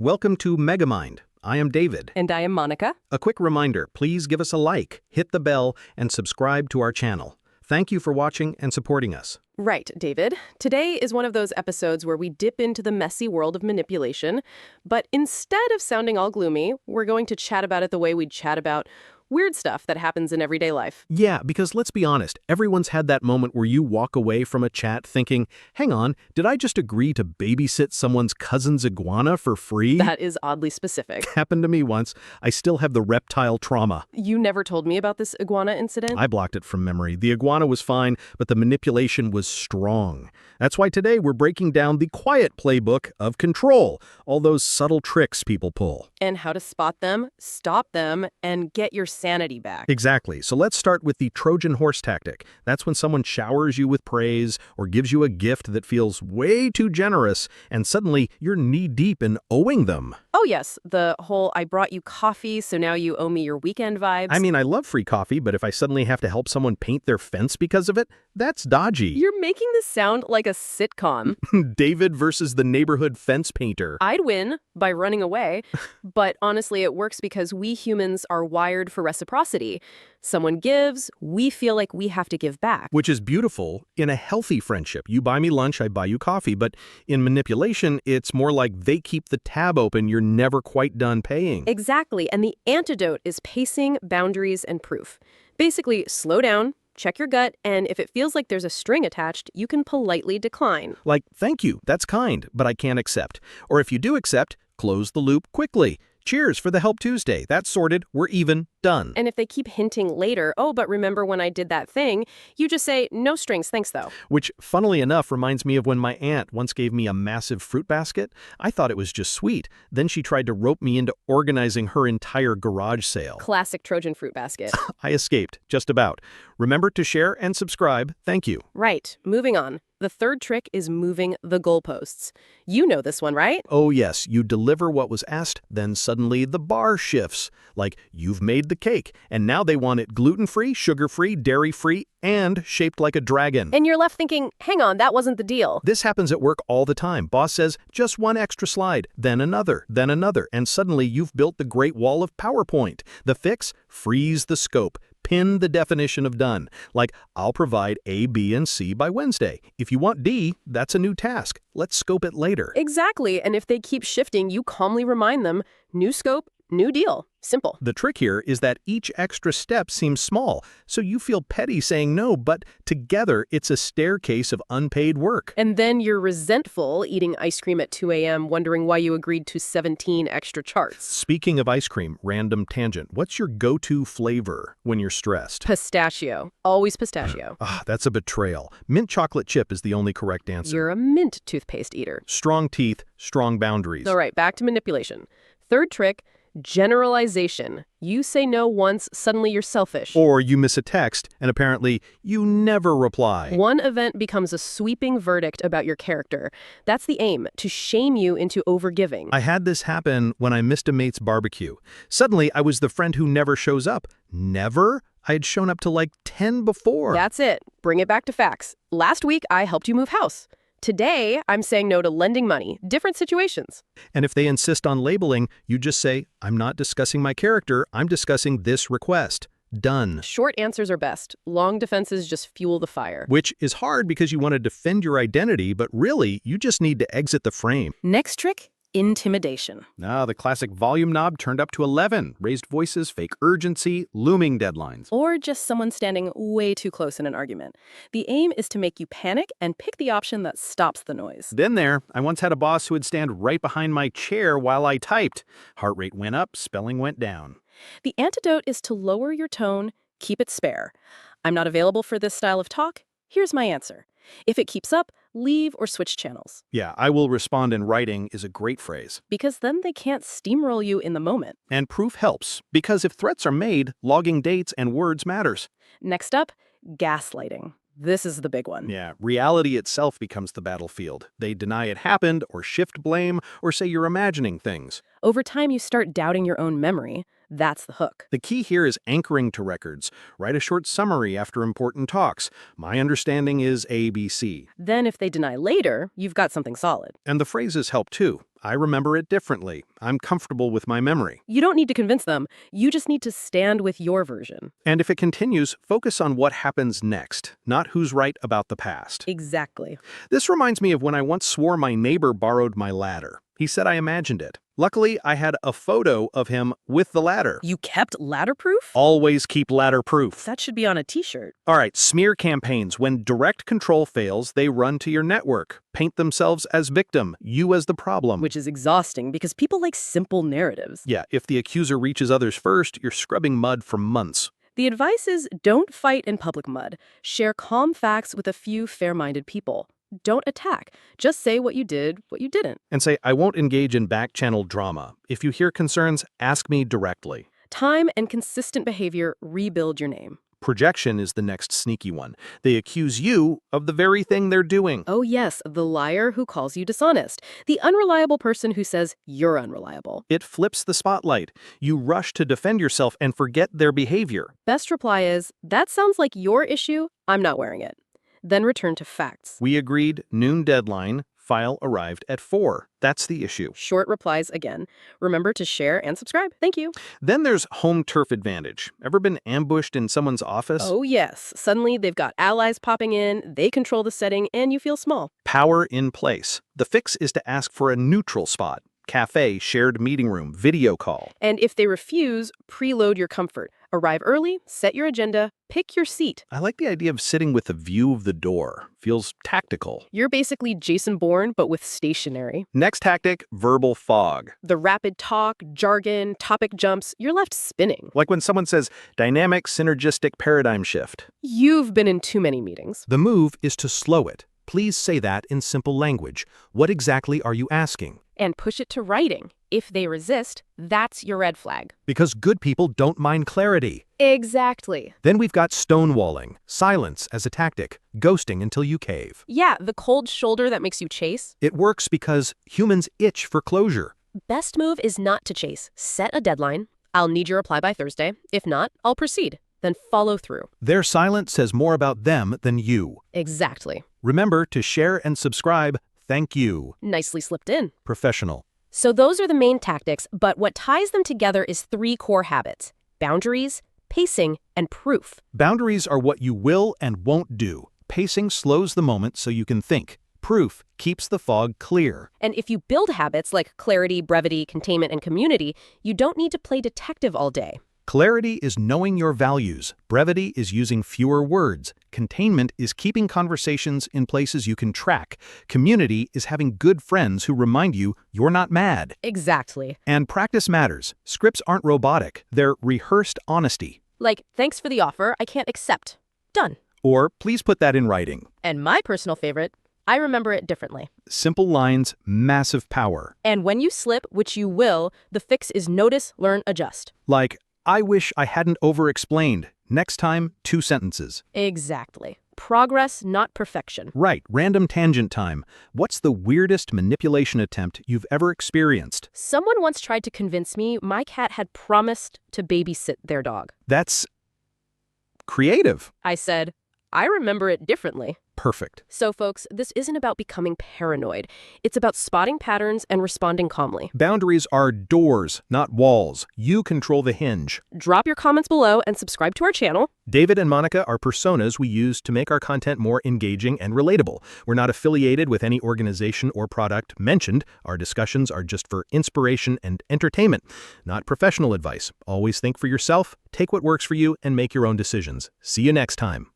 Welcome to Megamind. I am David. And I am Monica. A quick reminder, please give us a like, hit the bell, and subscribe to our channel. Thank you for watching and supporting us. Right, David. Today is one of those episodes where we dip into the messy world of manipulation, but instead of sounding all gloomy, we're going to chat about it the way we'd chat about weird stuff that happens in everyday life. Yeah, because let's be honest, everyone's had that moment where you walk away from a chat thinking, hang on, did I just agree to babysit someone's cousin's iguana for free? That is oddly specific. Happened to me once. I still have the reptile trauma. You never told me about this iguana incident? I blocked it from memory. The iguana was fine, but the manipulation was strong. That's why today we're breaking down the quiet playbook of control, all those subtle tricks people pull. And how to spot them, stop them, and get your sanity back. Exactly. So let's start with the Trojan Horse tactic. That's when someone showers you with praise or gives you a gift that feels way too generous, and suddenly you're knee-deep in owing them. Oh yes, the whole I brought you coffee, so now you owe me your weekend vibes. I mean, I love free coffee, but if I suddenly have to help someone paint their fence because of it, that's dodgy. You're making this sound like a sitcom. David versus the neighborhood fence painter. I'd win by running away, but honestly, it works because we humans are wired for reciprocity. Someone gives, we feel like we have to give back. Which is beautiful in a healthy friendship. You buy me lunch, I buy you coffee. But in manipulation, it's more like they keep the tab open, you're never quite done paying. Exactly, and the antidote is pacing, boundaries, and proof. Basically, slow down, check your gut, and if it feels like there's a string attached, you can politely decline. Like, thank you, that's kind, but I can't accept. Or if you do accept, close the loop quickly. Cheers for the Help Tuesday. That's sorted. We're even. Done. And if they keep hinting later, oh, but remember when I did that thing, you just say, no strings, thanks though. Which, funnily enough, reminds me of when my aunt once gave me a massive fruit basket. I thought it was just sweet. Then she tried to rope me into organizing her entire garage sale. Classic Trojan fruit basket. I escaped, just about. Remember to share and subscribe. Thank you. Right. Moving on. The third trick is moving the goalposts. You know this one, right? Oh yes, you deliver what was asked, then suddenly the bar shifts. Like, you've made the cake, and now they want it gluten-free, sugar-free, dairy-free, and shaped like a dragon. And you're left thinking, hang on, that wasn't the deal. This happens at work all the time. Boss says, just one extra slide, then another, and suddenly you've built the Great Wall of PowerPoint. The fix? Freeze the scope. Pin the definition of done. Like, I'll provide A, B, and C by Wednesday. If you want D, that's a new task. Let's scope it later. Exactly, and if they keep shifting, you calmly remind them, new scope, new deal. Simple. The trick here is that each extra step seems small, so you feel petty saying no, but together it's a staircase of unpaid work. And then you're resentful, eating ice cream at 2 a.m., wondering why you agreed to 17 extra charts. Speaking of ice cream, random tangent, what's your go-to flavor when you're stressed? Pistachio. Always pistachio. That's a betrayal. Mint chocolate chip is the only correct answer. You're a mint toothpaste eater. Strong teeth, strong boundaries. All right, back to manipulation. Third trick, generalization. You say no once, suddenly you're selfish. Or you miss a text, and apparently you never reply. One event becomes a sweeping verdict about your character. That's the aim, to shame you into overgiving. I had this happen when I missed a mate's barbecue. Suddenly, I was the friend who never shows up. Never? I had shown up to like 10 before. That's it. Bring it back to facts. Last week, I helped you move house. Today, I'm saying no to lending money. Different situations. And if they insist on labeling, you just say, I'm not discussing my character, I'm discussing this request. Done. Short answers are best. Long defenses just fuel the fire. Which is hard because you want to defend your identity, but really, you just need to exit the frame. Next trick, intimidation. The classic volume knob turned up to 11. Raised voices, fake urgency, looming deadlines. Or just someone standing way too close in an argument. The aim is to make you panic and pick the option that stops the noise. Been there. I once had a boss who would stand right behind my chair while I typed. Heart rate went up, spelling went down. The antidote is to lower your tone, keep it spare. I'm not available for this style of talk. Here's my answer. If it keeps up, leave or switch channels. Yeah, I will respond in writing is a great phrase. Because then they can't steamroll you in the moment. And proof helps, because if threats are made, logging dates and words matters. Next up, gaslighting. This is the big one. Yeah, reality itself becomes the battlefield. They deny it happened, or shift blame, or say you're imagining things. Over time, you start doubting your own memory. That's the hook. The key here is anchoring to records. Write a short summary after important talks. My understanding is ABC. Then if they deny later, you've got something solid. And the phrases help too. I remember it differently. I'm comfortable with my memory. You don't need to convince them. You just need to stand with your version. And if it continues, focus on what happens next, not who's right about the past. Exactly. This reminds me of when I once swore my neighbor borrowed my ladder. He said I imagined it. Luckily, I had a photo of him with the ladder. You kept ladder-proof? Always keep ladder-proof. That should be on a t-shirt. All right, smear campaigns. When direct control fails, they run to your network. Paint themselves as victim, you as the problem. Which is exhausting because people like simple narratives. Yeah, if the accuser reaches others first, you're scrubbing mud for months. The advice is don't fight in public mud. Share calm facts with a few fair-minded people. Don't attack. Just say what you did, what you didn't. And say, I won't engage in back-channel drama. If you hear concerns, ask me directly. Time and consistent behavior rebuild your name. Projection is the next sneaky one. They accuse you of the very thing they're doing. Oh yes, the liar who calls you dishonest. The unreliable person who says you're unreliable. It flips the spotlight. You rush to defend yourself and forget their behavior. Best reply is, that sounds like your issue, I'm not wearing it. Then return to facts. We agreed, noon deadline, file arrived at 4. That's the issue. Short replies again. Remember to share and subscribe. Thank you. Then there's home turf advantage. Ever been ambushed in someone's office? Oh yes. Suddenly they've got allies popping in, they control the setting, and you feel small. Power in place. The fix is to ask for a neutral spot. Cafe, shared meeting room, video call. And if they refuse, preload your comfort. Arrive early, set your agenda, pick your seat. I like the idea of sitting with a view of the door. Feels tactical. You're basically Jason Bourne, but with stationery. Next tactic, verbal fog. The rapid talk, jargon, topic jumps, you're left spinning. Like when someone says, dynamic synergistic paradigm shift. You've been in too many meetings. The move is to slow it. Please say that in simple language. What exactly are you asking? And push it to writing. If they resist, that's your red flag. Because good people don't mind clarity. Exactly. Then we've got stonewalling, silence as a tactic, ghosting until you cave. Yeah, the cold shoulder that makes you chase. It works because humans itch for closure. Best move is not to chase. Set a deadline. I'll need your reply by Thursday. If not, I'll proceed. Then follow through. Their silence says more about them than you. Exactly. Remember to share and subscribe. Thank you. Nicely slipped in. Professional. So those are the main tactics, but what ties them together is 3 core habits: boundaries, pacing, and proof. Boundaries are what you will and won't do. Pacing slows the moment so you can think. Proof keeps the fog clear. And if you build habits like clarity, brevity, containment, and community, you don't need to play detective all day. Clarity is knowing your values. Brevity is using fewer words. Containment is keeping conversations in places you can track. Community is having good friends who remind you you're not mad. Exactly. And practice matters. Scripts aren't robotic. They're rehearsed honesty. Like, thanks for the offer, I can't accept. Done. Or please put that in writing. And my personal favorite, I remember it differently. Simple lines, massive power. And when you slip, which you will, the fix is notice, learn, adjust. Like, I wish I hadn't over-explained. Next time, 2 sentences. Exactly. Progress, not perfection. Right, random tangent time. What's the weirdest manipulation attempt you've ever experienced? Someone once tried to convince me my cat had promised to babysit their dog. That's creative. I said, I remember it differently. Perfect. So, folks, this isn't about becoming paranoid. It's about spotting patterns and responding calmly. Boundaries are doors, not walls. You control the hinge. Drop your comments below and subscribe to our channel. David and Monica are personas we use to make our content more engaging and relatable. We're not affiliated with any organization or product mentioned. Our discussions are just for inspiration and entertainment, not professional advice. Always think for yourself, take what works for you, and make your own decisions. See you next time.